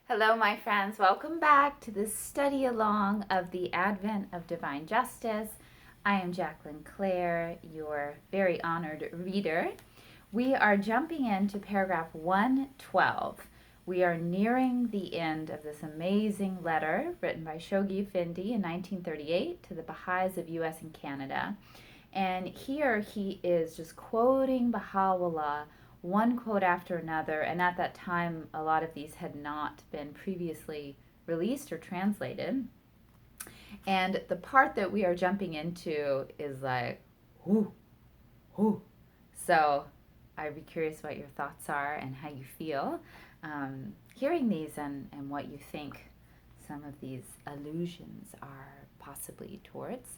Hello, my friends. Welcome back to this study along of the Advent of Divine Justice. I am Jacqueline Clare, your very honored reader. We are jumping into paragraph 112. We are nearing the end of this amazing letter written by Shoghi Effendi in 1938 to the Baha'is of US and Canada. And here he is just quoting Baha'u'llah, one quote after another. And at that time, a lot of these had not been previously released or translated. And the part that we are jumping into is like, whoo, whoo. So I'd be curious what your thoughts are and how you feel hearing these and what you think some of these allusions are possibly towards.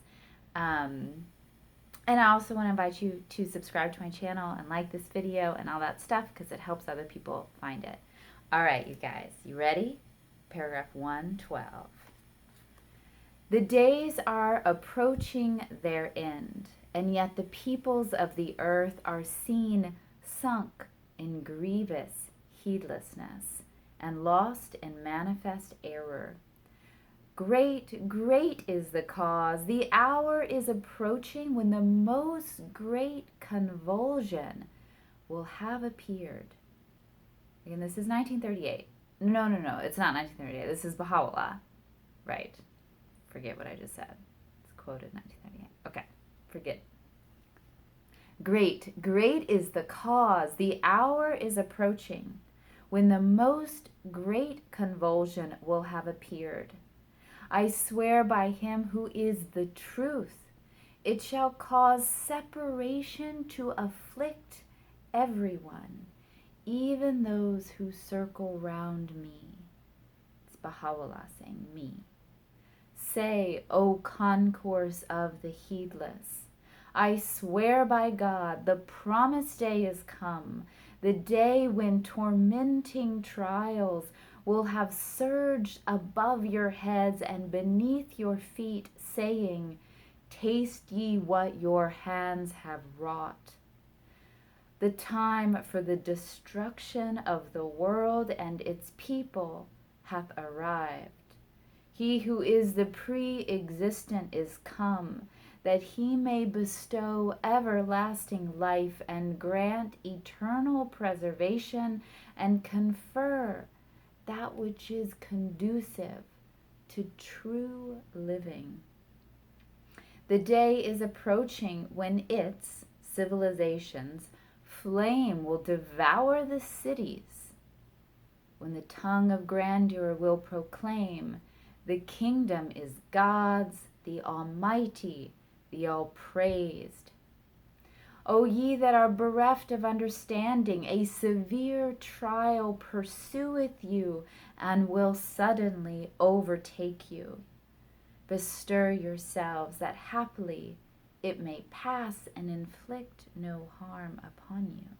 And I also want to invite you to subscribe to my channel and like this video and all that stuff because it helps other people find it. All right, you guys, you ready? Paragraph 112. The days are approaching their end, and yet the peoples of the earth are seen sunk in grievous heedlessness and lost in manifest error. Great, great is the cause. The hour is approaching when the most great convulsion will have appeared. Again, this is 1938. No, it's not 1938. This is Baha'u'llah. Right. Forget what I just said. It's quoted 1938. Okay, forget. Great, great is the cause. The hour is approaching when the most great convulsion will have appeared. I swear by him who is the truth, it shall cause separation to afflict everyone, even those who circle round me. It's Baha'u'llah saying me. Say, O concourse of the heedless, I swear by God, the promised day is come, the day when tormenting trials will have surged above your heads and beneath your feet, saying, taste ye what your hands have wrought. The time for the destruction of the world and its people hath arrived. He who is the pre-existent is come, that he may bestow everlasting life and grant eternal preservation and confer that which is conducive to true living. The day is approaching when its, civilization's, flame will devour the cities, when the tongue of grandeur will proclaim, the kingdom is God's, the Almighty, the All-Praised. O ye that are bereft of understanding, a severe trial pursueth you and will suddenly overtake you. Bestir yourselves that haply it may pass and inflict no harm upon you.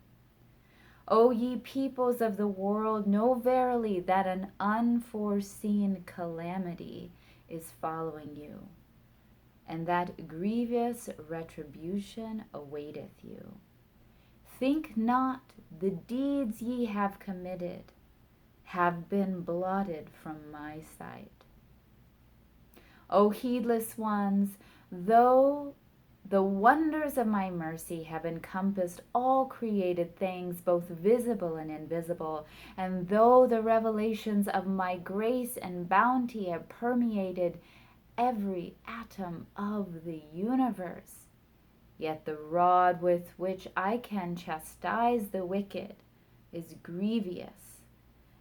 O ye peoples of the world, know verily that an unforeseen calamity is following you, and that grievous retribution awaiteth you. Think not the deeds ye have committed have been blotted from my sight. O heedless ones, though the wonders of my mercy have encompassed all created things, both visible and invisible, and though the revelations of my grace and bounty have permeated every atom of the universe, yet the rod with which I can chastise the wicked is grievous,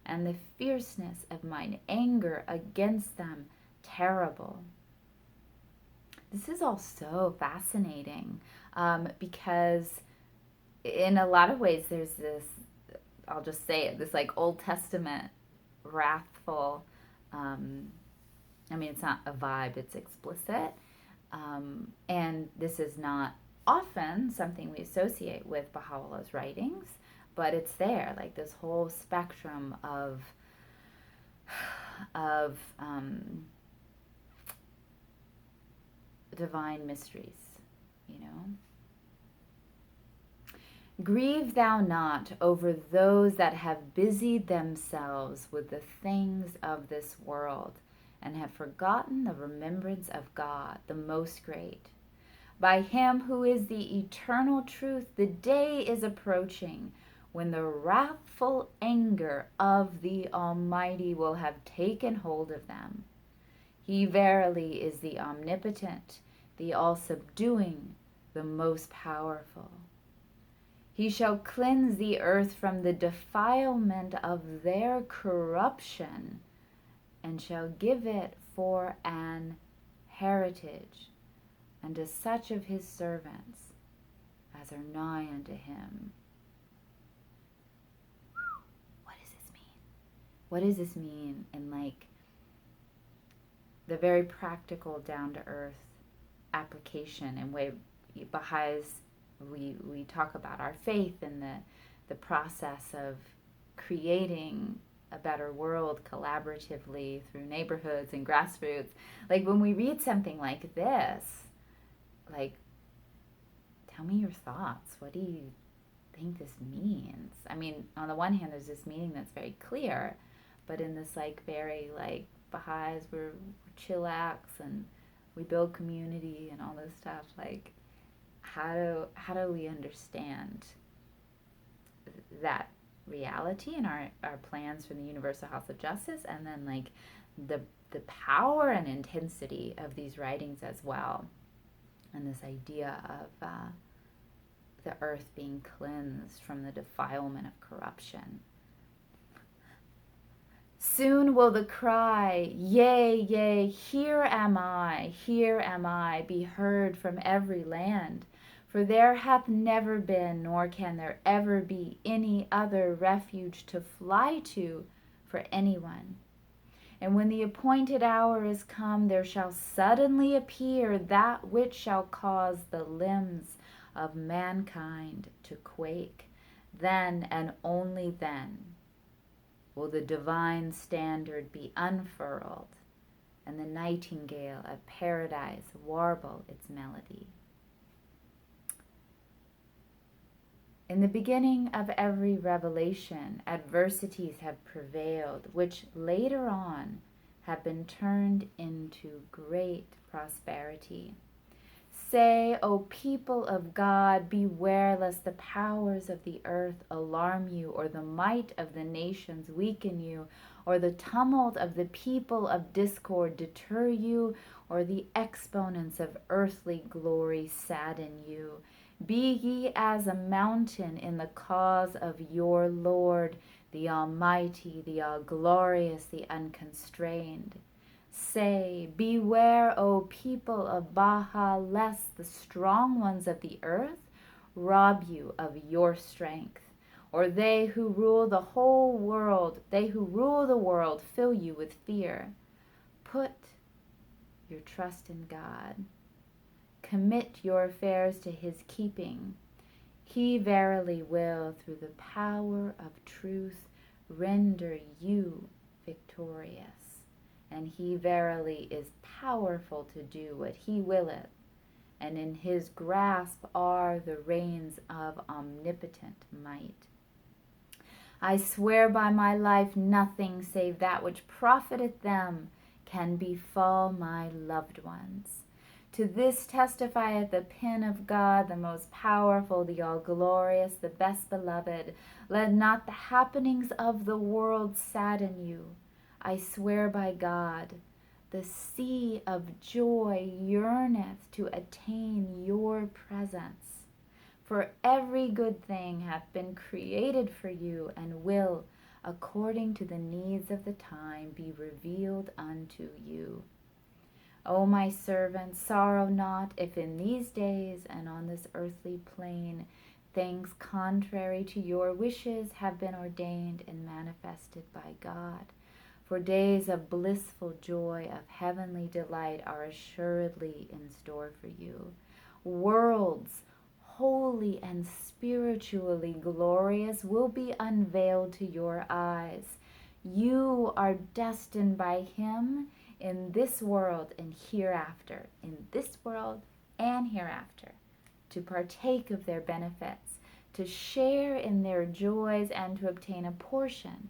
and the fierceness of mine anger against them terrible. This is all so fascinating because in a lot of ways there's this, I'll just say it, this like Old Testament wrathful, it's not a vibe, it's explicit. And this is not often something we associate with Baha'u'llah's writings, but it's there, like this whole spectrum of divine mysteries, you know. Grieve thou not over those that have busied themselves with the things of this world, and have forgotten the remembrance of God, the Most Great. By him who is the eternal truth, the day is approaching when the wrathful anger of the Almighty will have taken hold of them. He verily is the omnipotent, the all-subduing, the most powerful. He shall cleanse the earth from the defilement of their corruption, and shall give it for an heritage unto such of his servants as are nigh unto him. What does this mean? What does this mean in the very practical, down-to-earth application and way Baha'is we talk about our faith and the process of creating a better world collaboratively through neighborhoods and grassroots. When we read something like this, tell me your thoughts. What do you think this means? I mean, on the one hand, there's this meaning that's very clear, but in this very Baha'is, we're chillax and we build community and all this stuff. How do we understand that reality and our plans for the Universal House of Justice, and then the power and intensity of these writings as well, and this idea of the earth being cleansed from the defilement of corruption. Soon will the cry, yea, yea, here am I, be heard from every land. For there hath never been, nor can there ever be, any other refuge to fly to for anyone. And when the appointed hour is come, there shall suddenly appear that which shall cause the limbs of mankind to quake. Then and only then will the divine standard be unfurled, and the nightingale of paradise warble its melody. In the beginning of every revelation, adversities have prevailed, which later on have been turned into great prosperity. Say, O people of God, beware lest the powers of the earth alarm you, or the might of the nations weaken you, or the tumult of the people of discord deter you, or the exponents of earthly glory sadden you. Be ye as a mountain in the cause of your Lord, the Almighty, the All-Glorious, the Unconstrained. Say, beware, O people of Baha, lest the strong ones of the earth rob you of your strength, or they who rule the whole world, fill you with fear. Put your trust in God. Commit your affairs to his keeping. He verily will, through the power of truth, render you victorious. And he verily is powerful to do what he willeth, and in his grasp are the reins of omnipotent might. I swear by my life, nothing save that which profiteth them can befall my loved ones. To this testifieth the pen of God, the most powerful, the all-glorious, the best beloved. Let not the happenings of the world sadden you. I swear by God, the sea of joy yearneth to attain your presence. For every good thing hath been created for you, and will, according to the needs of the time, be revealed unto you. O my servant, sorrow not if in these days and on this earthly plane things contrary to your wishes have been ordained and manifested by God. For days of blissful joy, of heavenly delight are assuredly in store for you. Worlds, holy and spiritually glorious, will be unveiled to your eyes. You are destined by him in this world and hereafter, to partake of their benefits, to share in their joys and to obtain a portion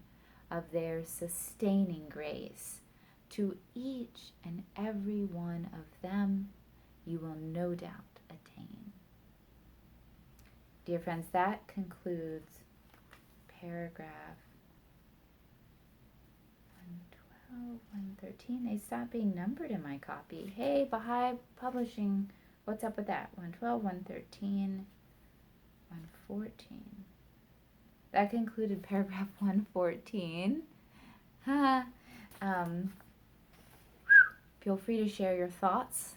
of their sustaining grace. To each and every one of them you will no doubt attain. Dear friends, that concludes paragraph 112, 113. They stopped being numbered in my copy. Hey, Baha'i Publishing, what's up with that? 112, 113, 114. That concluded paragraph 114. Feel free to share your thoughts.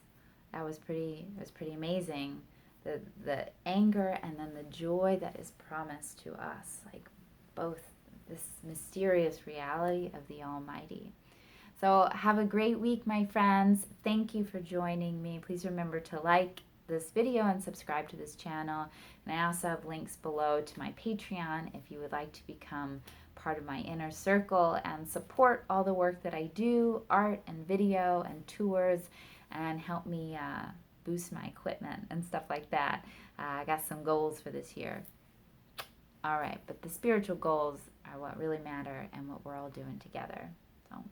That was pretty amazing. The anger and then the joy that is promised to us, like both this mysterious reality of the Almighty. So have a great week, my friends. Thank you for joining me. Please remember to like this video and subscribe to this channel. And I also have links below to my Patreon if you would like to become part of my inner circle and support all the work that I do, art and video and tours, and help me boost my equipment and stuff like that. I got some goals for this year. All right, but the spiritual goals are what really matter and what we're all doing together. So